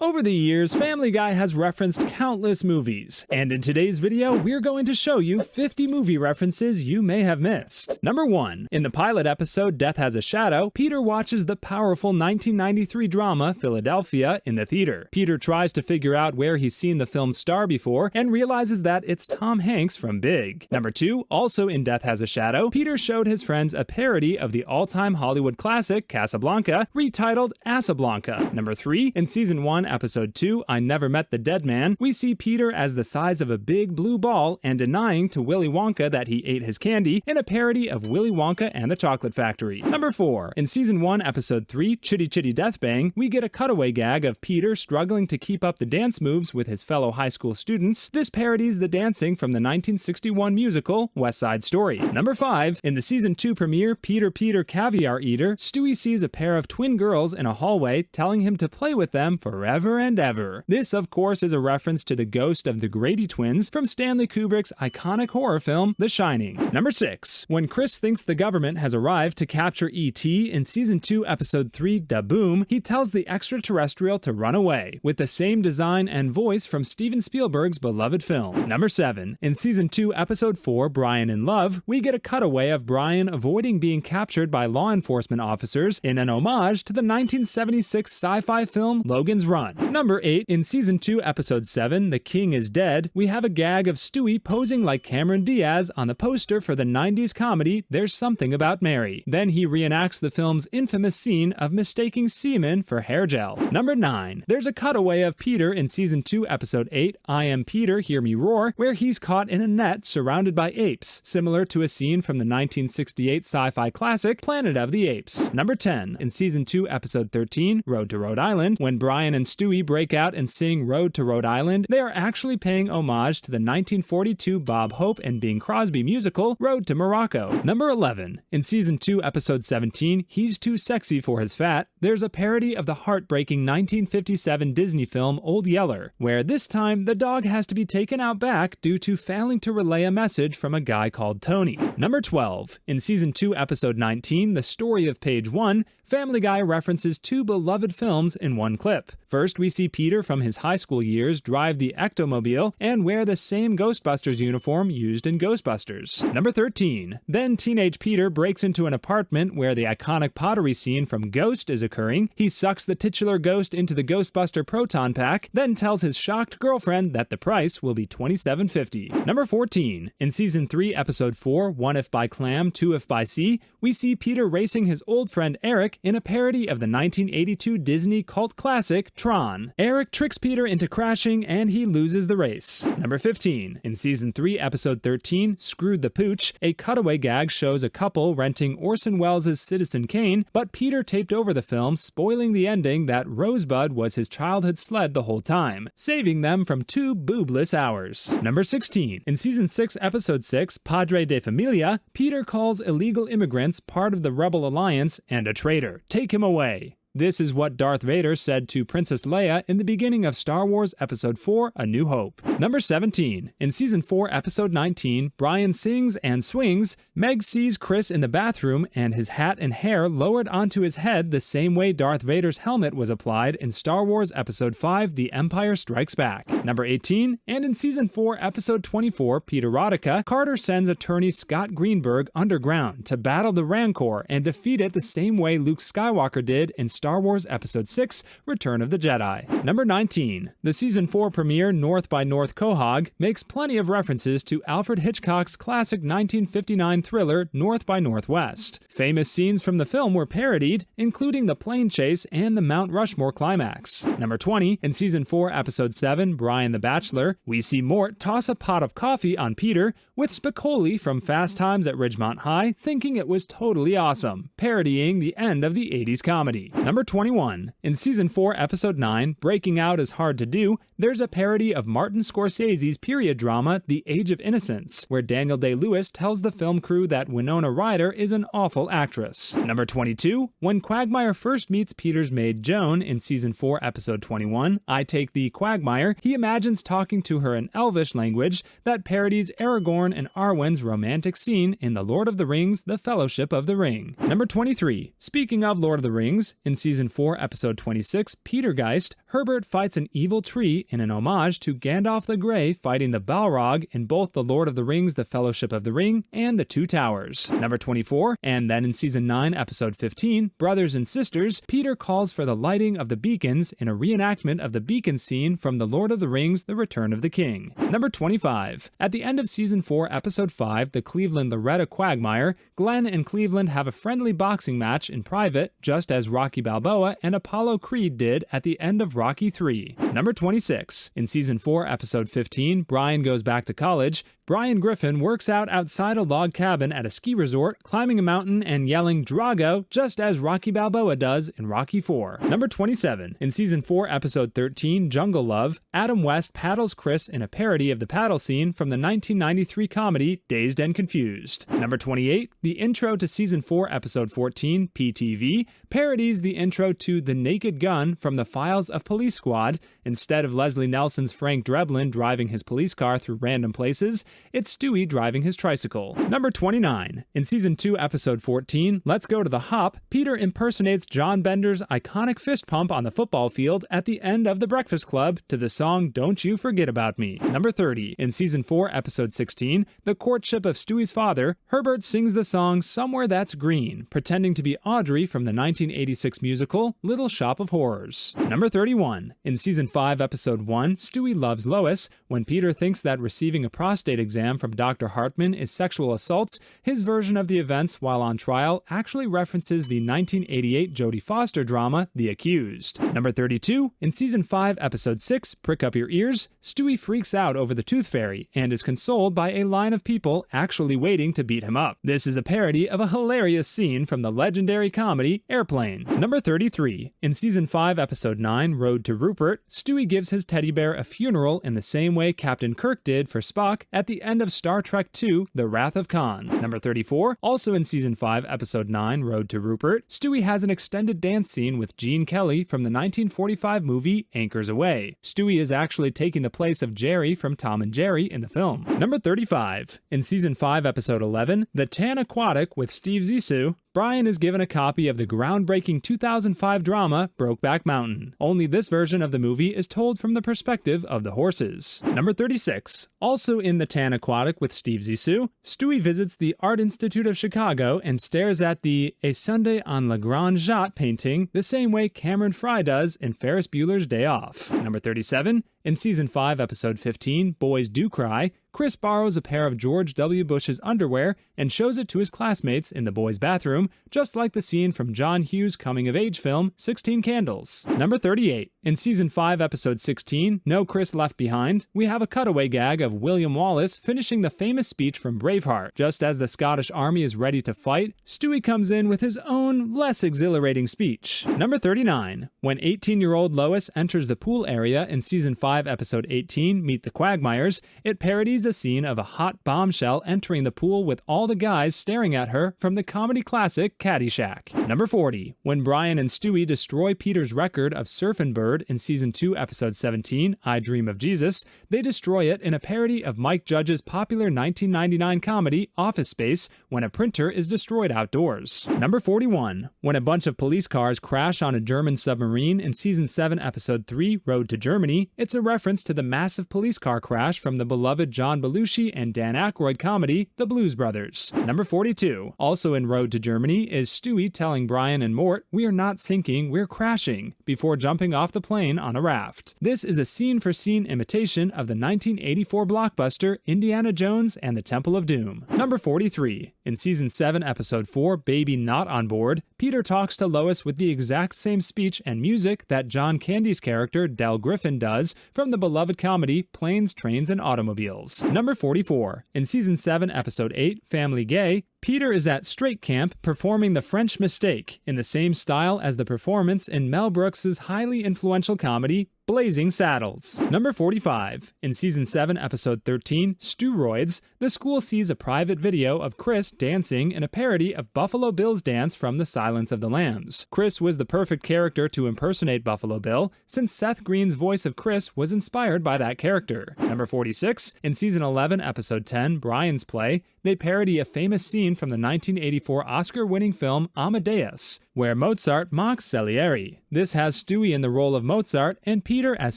Over the years, Family Guy has referenced countless movies, and in today's video, we're going to show you 50 movie references you may have missed. Number 1. In the pilot episode Death Has a Shadow, Peter watches the powerful 1993 drama Philadelphia in the theater. Peter tries to figure out where he's seen the film's star before and realizes that it's Tom Hanks from Big. Number 2. Also in Death Has a Shadow, Peter showed his friends a parody of the all-time Hollywood classic Casablanca, retitled Asablanca. Number 3. In Season 1, Episode 2, I Never Met the Dead Man, we see Peter as the size of a big blue ball and denying to Willy Wonka that he ate his candy in a parody of Willy Wonka and the Chocolate Factory. Number 4. In Season 1, Episode 3, Chitty Chitty Death Bang, we get a cutaway gag of Peter struggling to keep up the dance moves with his fellow high school students. This parodies the dancing from the 1961 musical West Side Story. Number 5. In the Season 2 premiere, Peter Caviar Eater, Stewie sees a pair of twin girls in a hallway telling him to play with them forever and ever. This, of course, is a reference to the ghost of the Grady twins from Stanley Kubrick's iconic horror film, The Shining. Number 6. When Chris thinks the government has arrived to capture E.T. in Season 2, Episode 3, Da Boom, he tells the extraterrestrial to run away, with the same design and voice from Steven Spielberg's beloved film. Number 7. In Season 2, Episode 4, Brian in Love, we get a cutaway of Brian avoiding being captured by law enforcement officers in an homage to the 1976 sci-fi film Logan's Run. Number 8. In Season 2, Episode 7, The King is Dead, we have a gag of Stewie posing like Cameron Diaz on the poster for the 90s comedy There's Something About Mary. Then he reenacts the film's infamous scene of mistaking semen for hair gel. Number 9. There's a cutaway of Peter in Season 2, Episode 8, I Am Peter, Hear Me Roar, where he's caught in a net surrounded by apes, similar to a scene from the 1968 sci-fi classic Planet of the Apes. Number 10. In Season 2, Episode 13, Road to Rhode Island, when Brian and Stewie break out and sing Road to Rhode Island, they are actually paying homage to the 1942 Bob Hope and Bing Crosby musical Road to Morocco. Number 11. In Season 2, Episode 17, He's Too Sexy for His Fat, there's a parody of the heartbreaking 1957 Disney film Old Yeller, where this time the dog has to be taken out back due to failing to relay a message from a guy called Tony. Number 12. In Season 2, Episode 19, The Story of Page 1, Family Guy references two beloved films in one clip. First, we see Peter from his high school years drive the Ectomobile and wear the same Ghostbusters uniform used in Ghostbusters. Number 13. Then teenage Peter breaks into an apartment where the iconic pottery scene from Ghost is occurring. He sucks the titular ghost into the Ghostbuster proton pack, then tells his shocked girlfriend that the price will be $27.50. Number 14. In Season 3, Episode 4, One If by Clam, Two If by Sea, we see Peter racing his old friend Eric in a parody of the 1982 Disney cult classic Tron. Eric tricks Peter into crashing and he loses the race. Number 15. In Season 3, Episode 13, Screwed the Pooch, a cutaway gag shows a couple renting Orson Welles' Citizen Kane, but Peter taped over the film, spoiling the ending that Rosebud was his childhood sled the whole time, saving them from 2 boobless hours. Number 16. In Season 6, Episode 6, Padre de Familia, Peter calls illegal immigrants part of the Rebel Alliance and a traitor. Take him away. This is what Darth Vader said to Princess Leia in the beginning of Star Wars Episode 4, A New Hope. Number 17. In Season 4, Episode 19, Brian sings and swings. Meg sees Chris in the bathroom and his hat and hair lowered onto his head the same way Darth Vader's helmet was applied in Star Wars Episode 5, The Empire Strikes Back. Number 18. And in Season 4, Episode 24, Peterotica, Carter sends attorney Scott Greenberg underground to battle the Rancor and defeat it the same way Luke Skywalker did in Star Wars Episode 6, Return of the Jedi. Number 19. The Season 4 premiere North by North Quahog makes plenty of references to Alfred Hitchcock's classic 1959 thriller North by Northwest. Famous scenes from the film were parodied, including the plane chase and the Mount Rushmore climax. Number 20. In Season 4, Episode 7, Brian the Bachelor, we see Mort toss a pot of coffee on Peter, with Spicoli from Fast Times at Ridgemont High thinking it was totally awesome, parodying the end of the 80s comedy. Number 21. In Season 4, Episode 9, Breaking Out is Hard to Do, there's a parody of Martin Scorsese's period drama The Age of Innocence, where Daniel Day-Lewis tells the film crew that Winona Ryder is an awful actress. Number 22. When Quagmire first meets Peter's maid Joan in Season 4, Episode 21, I Take Thee Quagmire, he imagines talking to her in Elvish language that parodies Aragorn and Arwen's romantic scene in The Lord of the Rings, The Fellowship of the Ring. Number 23. Speaking of Lord of the Rings, in Season 4, Episode 26, Petergeist, Herbert fights an evil tree in an homage to Gandalf the Grey fighting the Balrog in both The Lord of the Rings, The Fellowship of the Ring, and The Two Towers. Number 24, and then in Season 9, Episode 15, Brothers and Sisters, Peter calls for the lighting of the beacons in a reenactment of the beacon scene from The Lord of the Rings, The Return of the King. Number 25, at the end of Season 4, Episode 5, The Cleveland-Loretta Quagmire, Glenn and Cleveland have a friendly boxing match in private, just as Rocky Balboa and Apollo Creed did at the end of Rocky III. Number 26, in Season 4, Episode 15, Brian goes back to college. Brian Griffin works out outside a log cabin at a ski resort, climbing a mountain and yelling Drago, just as Rocky Balboa does in Rocky IV. Number 27, in Season 4, Episode 13, Jungle Love, Adam West paddles Chris in a parody of the paddle scene from the 1993 comedy Dazed and Confused. Number 28, the intro to Season 4, Episode 14, PTV, parodies the intro to The Naked Gun from The Files of Police Squad. Instead of Leslie Nelson's Frank Drebin driving his police car through random places, it's Stewie driving his tricycle. Number 29. In Season 2, Episode 14, Let's Go to the Hop, Peter impersonates John Bender's iconic fist pump on the football field at the end of The Breakfast Club to the song Don't You Forget About Me. Number 30. In Season 4, Episode 16, The Courtship of Stewie's Father, Herbert sings the song Somewhere That's Green, pretending to be Audrey from the 1986 musical Little Shop of Horrors. Number 31. In Season 5, Episode 1, Stewie loves Lois. When Peter thinks that receiving a prostate exam from Dr. Hartman is sexual assaults, his version of the events while on trial actually references the 1988 Jodie Foster drama The Accused. Number 32. In Season 5, Episode 6, Prick Up Your Ears, Stewie freaks out over the Tooth Fairy and is consoled by a line of people actually waiting to beat him up. This is a parody of a hilarious scene from the legendary comedy Airplane. Number 33. In Season 5, Episode 9, Road to Rupert, Stewie gives his teddy bear a funeral in the same way Captain Kirk did for Spock at the end of Star Trek II, The Wrath of Khan. Number 34. Also in Season 5, Episode 9, Road to Rupert, Stewie has an extended dance scene with Gene Kelly from the 1945 movie Anchors Aweigh. Stewie is actually taking the place of Jerry from Tom and Jerry in the film. Number 35. In Season 5, Episode 11, The Tan Aquatic with Steve Zissou, Brian is given a copy of the groundbreaking 2005 drama Brokeback Mountain. Only this version of the movie is told from the perspective of the horses. Number 36. Also in The Tan Aquatic with Steve Zissou, Stewie visits the Art Institute of Chicago and stares at the A Sunday on La Grande Jatte painting the same way Cameron Fry does in Ferris Bueller's Day Off. Number 37. In Season 5, Episode 15, Boys Do Cry, Chris borrows a pair of George W. Bush's underwear and shows it to his classmates in the boys' bathroom, just like the scene from John Hughes' coming-of-age film, 16 Candles. Number 38. In Season 5, Episode 16, No Chris Left Behind, we have a cutaway gag of William Wallace finishing the famous speech from Braveheart. Just as the Scottish army is ready to fight, Stewie comes in with his own, less exhilarating speech. Number 39. When 18-year-old Lois enters the pool area in Season 5, Episode 18, Meet the Quagmires, it parodies a scene of a hot bombshell entering the pool with all the guys staring at her from the comedy classic Caddyshack. Number 40. When Brian and Stewie destroy Peter's record of Surfin' Bird in Season 2, Episode 17, I Dream of Jesus, they destroy it in a parody of Mike Judge's popular 1999 comedy Office Space when a printer is destroyed outdoors. Number 41. When a bunch of police cars crash on a German submarine in Season 7, Episode 3, Road to Germany, it's a reference to the massive police car crash from the beloved John Belushi and Dan Aykroyd comedy The Blues Brothers. Number 42. Also in Road to Germany is Stewie telling Brian and Mort, "We are not sinking, we're crashing," before jumping off the plane on a raft. This is a scene-for-scene imitation of the 1984 blockbuster Indiana Jones and the Temple of Doom. Number 43. In Season 7, Episode 4, Baby Not on Board, Peter talks to Lois with the exact same speech and music that John Candy's character Del Griffin does from the beloved comedy Planes, Trains, and Automobiles. Number 44. In Season 7, Episode 8, Family Gay, Peter is at straight camp performing The French Mistake in the same style as the performance in Mel Brooks's highly influential comedy Blazing Saddles. Number 45. In Season 7, Episode 13, Steroids, the school sees a private video of Chris dancing in a parody of Buffalo Bill's dance from The Silence of the Lambs. Chris was the perfect character to impersonate Buffalo Bill, since Seth Green's voice of Chris was inspired by that character. Number 46. In Season 11, Episode 10, Brian's Play, they parody a famous scene from the 1984 Oscar-winning film Amadeus. where Mozart mocks Salieri. This has Stewie in the role of Mozart and Peter as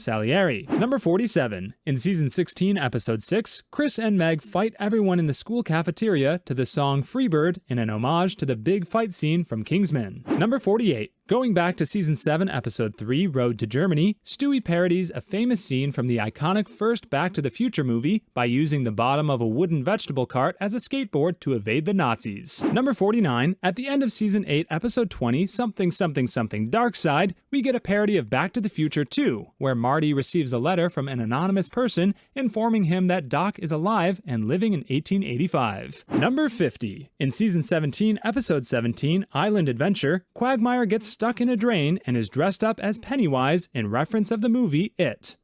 Salieri. Number 47. In Season 16, Episode 6, Chris and Meg fight everyone in the school cafeteria to the song Freebird in an homage to the big fight scene from Kingsman. Number 48. Going back to Season 7, Episode 3, Road to Germany, Stewie parodies a famous scene from the iconic first Back to the Future movie by using the bottom of a wooden vegetable cart as a skateboard to evade the Nazis. Number 49. At the end of Season 8, Episode 20, Something Something Something Dark Side, we get a parody of Back to the Future 2, where Marty receives a letter from an anonymous person informing him that Doc is alive and living in 1885. Number 50. In Season 17, Episode 17, Island Adventure, Quagmire gets stuck in a drain and is dressed up as Pennywise in reference of the movie It.